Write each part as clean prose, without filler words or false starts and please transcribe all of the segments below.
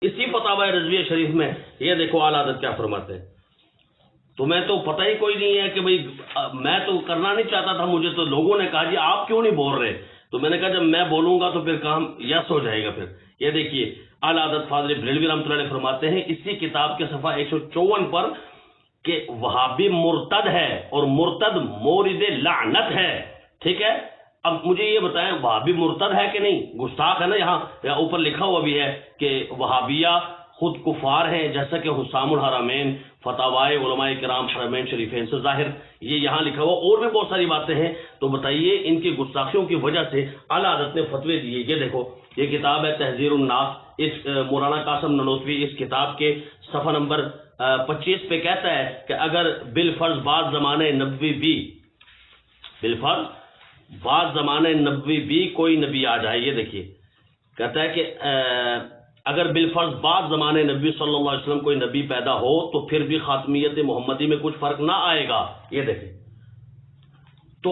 اسی فتاوی رضویہ شریف میں یہ دیکھو اعلیٰ حضرت کیا فرماتے ہیں. تمہیں تو پتہ ہی کوئی نہیں ہے کہ بھئی میں تو کرنا نہیں چاہتا تھا, مجھے تو لوگوں نے کہا جی آپ کیوں نہیں بول رہے, تو میں نے کہا جب میں بولوں گا تو پھر کام یس ہو جائے گا. پھر یہ دیکھیے اعلیٰ حضرت فاضل بریلوی رحمۃ اللہ علیہ فرماتے ہیں اسی کتاب کے صفحہ 154 پر کہ وہابی مرتد ہے اور مرتد مورد لعنت ہے. ٹھیک ہے, اب مجھے یہ بتائیں وہابی مرتد ہے کہ نہیں؟ گستاخ ہے نا, یہاں اوپر لکھا ہوا بھی ہے کہ وہابیہ خود کفار ہیں, جیسا کہ حسام الحرمین فتاوائے علماء کرام حرمین شریفین سے ظاہر, یہ یہاں لکھا ہوا. اور بھی بہت ساری باتیں ہیں, تو بتائیے ان کی گستاخیوں کی وجہ سے اعلیٰ حضرت نے فتوے دیے. یہ دیکھو یہ کتاب ہے تحذیر الناس, اس مولانا قاسم نانوتوی اس کتاب کے صفحہ نمبر 25 پہ کہتا ہے کہ اگر بالفرض بعض زمانے نبوی بھی بالفرض بعض زمانے نبوی بھی کوئی نبی آ جائے, یہ دیکھیے کہتا ہے کہ اگر بالفرض بعض زمانے نبی صلی اللہ علیہ وسلم کوئی نبی پیدا ہو تو پھر بھی خاتمیت محمدی میں کچھ فرق نہ آئے گا. یہ دیکھیں تو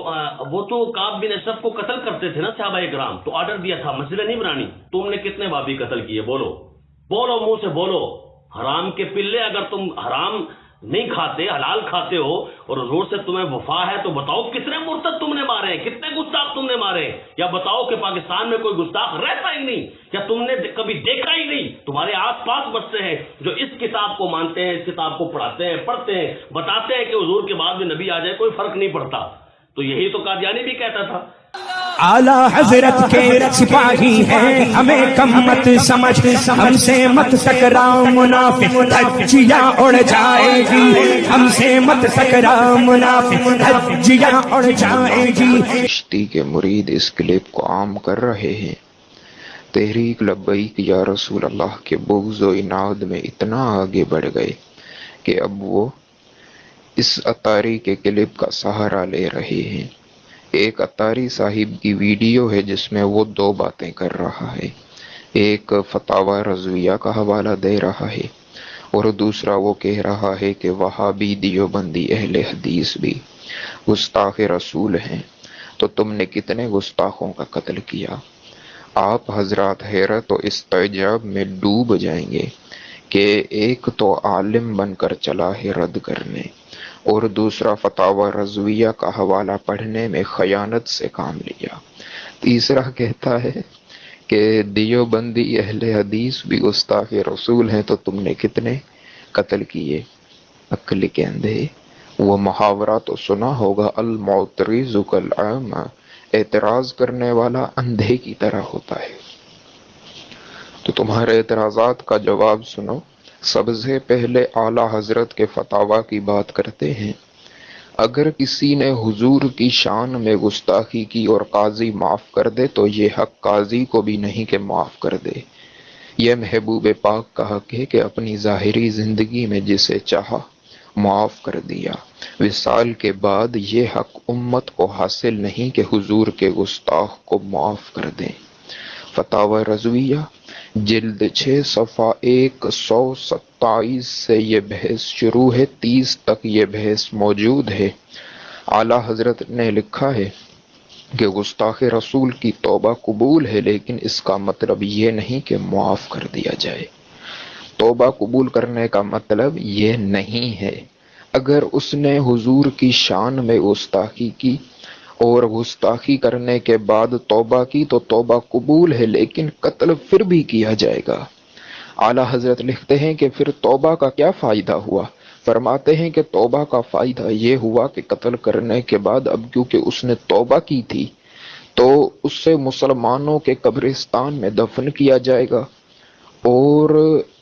وہ تو کعب بن اسد کو قتل کرتے تھے نا صحابہ کرام, تو آرڈر دیا تھا مسجد نہیں بنانی. تم نے کتنے بابی قتل کیے؟ بولو بولو منہ سے بولو. حرام کے پلے, اگر تم حرام نہیں کھاتے حلال کھاتے ہو اور حضور سے تمہیں وفا ہے تو بتاؤ کتنے مرتد تم نے مارے, کتنے گستاخ تم نے مارے, یا بتاؤ کہ پاکستان میں کوئی گستاخ رہتا ہی نہیں, یا تم نے کبھی دیکھا ہی نہیں. تمہارے آس پاس بچتے ہیں جو اس کتاب کو مانتے ہیں, اس کتاب کو پڑھاتے ہیں, پڑھتے ہیں, بتاتے ہیں کہ حضور کے بعد میں نبی آ جائے کوئی فرق نہیں پڑتا. تو یہی تو قادیانی بھی کہتا تھا. اعلیٰ حضرت کے سپاہی ہیں ہمیں کم مت سمجھ, ہم سے مت ٹکراؤ منافق دھجیاں اڑ جائے گی, ہم سے مت ٹکراؤ منافق دھجیاں اڑ جائے گی. چشتی کے مرید اس کلپ کو عام کر رہے ہیں. تحریک لبیک یا رسول اللہ کے بغض و عناد میں اتنا آگے بڑھ گئے کہ اب وہ اس اطاری کے کلپ کا سہارا لے رہے ہیں. ایک اطاری صاحب کی ویڈیو ہے جس میں وہ دو باتیں کر رہا ہے, ایک فتاوی رضویہ کا حوالہ دے رہا ہے اور دوسرا وہ کہہ رہا ہے کہ وہابی دیوبندی اہل حدیث بھی گستاخ رسول ہیں. تو تم نے کتنے گستاخوں کا قتل کیا؟ آپ حضرات حیرت و استعجاب میں ڈوب جائیں گے کہ ایک تو عالم بن کر چلا ہے رد کرنے, اور دوسرا فتاوی رضویہ کا حوالہ پڑھنے میں خیانت سے کام لیا. تیسرا کہتا ہے کہ دیوبندی اہل حدیث بھی گستاخ رسول ہیں, تو تم نے کتنے قتل کیے؟ عقل کے اندھے. وہ محاورہ تو سنا ہوگا, المعترض کالعمی, اعتراض کرنے والا اندھے کی طرح ہوتا ہے. تو تمہارے اعتراضات کا جواب سنو. سب سے پہلے اعلیٰ حضرت کے فتاوی کی بات کرتے ہیں. اگر کسی نے حضور کی شان میں گستاخی کی اور قاضی معاف کر دے تو یہ حق قاضی کو بھی نہیں کہ معاف کر دے. یہ محبوب پاک کا حق ہے کہ اپنی ظاہری زندگی میں جسے چاہا معاف کر دیا. وصال کے بعد یہ حق امت کو حاصل نہیں کہ حضور کے گستاخ کو معاف کر دیں. فتاوی رضویہ جلد 6 صفحہ 127 سے یہ بحث شروع ہے, 30 تک یہ بحث موجود ہے. اعلیٰ حضرت نے لکھا ہے کہ گستاخ رسول کی توبہ قبول ہے, لیکن اس کا مطلب یہ نہیں کہ معاف کر دیا جائے. توبہ قبول کرنے کا مطلب یہ نہیں ہے اگر اس نے حضور کی شان میں گستاخی کی اور گستاخی کرنے کے بعد توبہ کی تو توبہ قبول ہے, لیکن قتل پھر بھی کیا جائے گا. اعلیٰ حضرت لکھتے ہیں کہ پھر توبہ کا کیا فائدہ ہوا؟ فرماتے ہیں کہ توبہ کا فائدہ یہ ہوا کہ قتل کرنے کے بعد اب کیونکہ اس نے توبہ کی تھی تو اس سے مسلمانوں کے قبرستان میں دفن کیا جائے گا, اور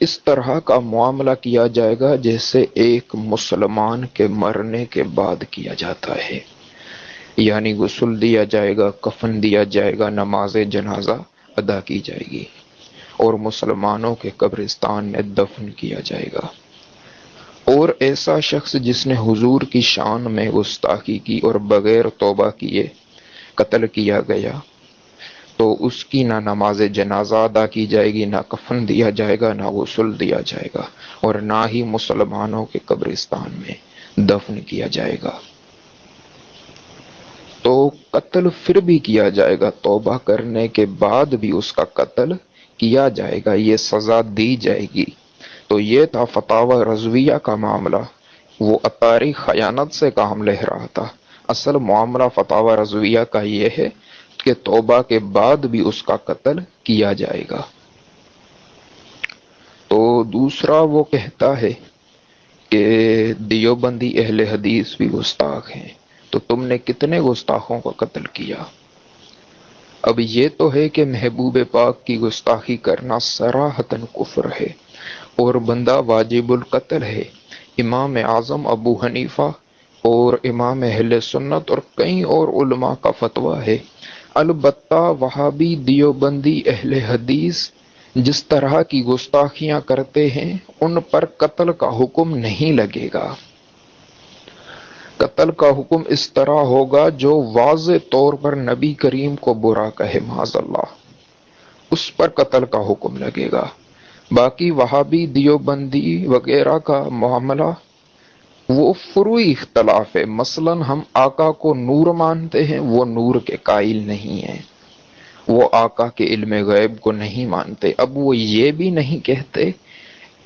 اس طرح کا معاملہ کیا جائے گا جیسے ایک مسلمان کے مرنے کے بعد کیا جاتا ہے. یعنی غسل دیا جائے گا, کفن دیا جائے گا, نماز جنازہ ادا کی جائے گی اور مسلمانوں کے قبرستان میں دفن کیا جائے گا. اور ایسا شخص جس نے حضور کی شان میں گستاخی کی اور بغیر توبہ کیے قتل کیا گیا تو اس کی نہ نماز جنازہ ادا کی جائے گی, نہ کفن دیا جائے گا, نہ غسل دیا جائے گا, اور نہ ہی مسلمانوں کے قبرستان میں دفن کیا جائے گا. تو قتل پھر بھی کیا جائے گا, توبہ کرنے کے بعد بھی اس کا قتل کیا جائے گا، یہ سزا دی جائے گی۔ تو یہ تھا فتاوی رضویہ کا معاملہ۔ وہ اطاری خیانت سے کام لے رہا تھا۔ اصل معاملہ فتاوی رضویہ کا یہ ہے کہ توبہ کے بعد بھی اس کا قتل کیا جائے گا۔ تو دوسرا وہ کہتا ہے کہ دیوبندی اہل حدیث بھی گستاخ ہیں، تو تم نے کتنے گستاخوں کا قتل کیا؟ اب یہ تو ہے کہ محبوب پاک کی گستاخی کرنا صراحتاً کفر ہے اور بندہ واجب القتل ہے۔ امام اعظم ابو حنیفہ اور امام اہل سنت اور کئی اور علماء کا فتویٰ ہے۔ البتہ وہابی دیوبندی اہل حدیث جس طرح کی گستاخیاں کرتے ہیں ان پر قتل کا حکم نہیں لگے گا۔ قتل کا حکم اس طرح ہوگا جو واضح طور پر نبی کریم کو برا کہے معاذ اللہ، اس پر قتل کا حکم لگے گا۔ باقی وہابی دیوبندی وغیرہ کا معاملہ وہ فروعی اختلاف ہے۔ مثلا ہم آقا کو نور مانتے ہیں، وہ نور کے قائل نہیں ہیں، وہ آقا کے علم غیب کو نہیں مانتے۔ اب وہ یہ بھی نہیں کہتے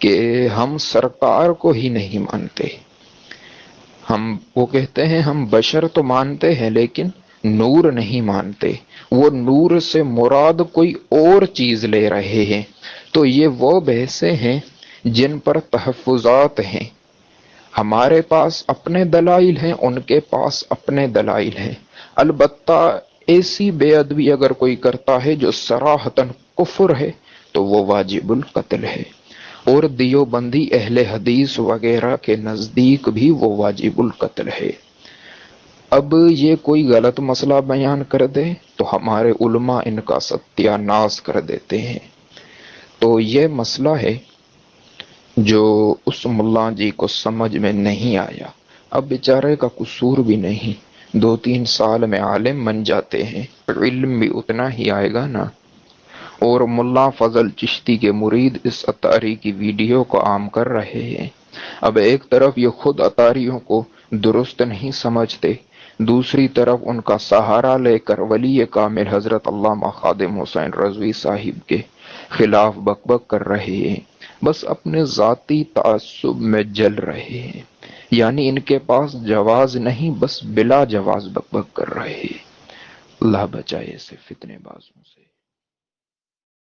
کہ ہم سرکار کو ہی نہیں مانتے، وہ کہتے ہیں ہم بشر تو مانتے ہیں لیکن نور نہیں مانتے۔ وہ نور سے مراد کوئی اور چیز لے رہے ہیں۔ تو یہ وہ بحثیں ہیں جن پر تحفظات ہیں۔ ہمارے پاس اپنے دلائل ہیں، ان کے پاس اپنے دلائل ہیں۔ البتہ ایسی بے ادبی اگر کوئی کرتا ہے جو صراحتاً کفر ہے تو وہ واجب القتل ہے، اور دیوبندی اہل حدیث وغیرہ کے نزدیک بھی وہ واجب القتل ہے۔ اب یہ کوئی غلط مسئلہ بیان کر دے تو ہمارے علماء ان کا ستیہ ناش کر دیتے ہیں۔ تو یہ مسئلہ ہے جو اس ملا جی کو سمجھ میں نہیں آیا۔ اب بیچارے کا قصور بھی نہیں، 2-3 سال میں عالم بن جاتے ہیں، علم بھی اتنا ہی آئے گا نا۔ اور ملا فضل چشتی کے مرید اس اطاری کی ویڈیو کو عام کر رہے ہیں۔ اب ایک طرف یہ خود اطاریوں کو درست نہیں سمجھتے، دوسری طرف ان کا سہارا لے کر ولی کامل حضرت علامہ خادم حسین رضوی صاحب کے خلاف بک بک کر رہے ہیں، بس اپنے ذاتی تعصب میں جل رہے ہیں۔ یعنی ان کے پاس جواز نہیں، بس بلا جواز بک بک کر رہے ہیں۔ اللہ بچائے سے فتنے بازوں سے۔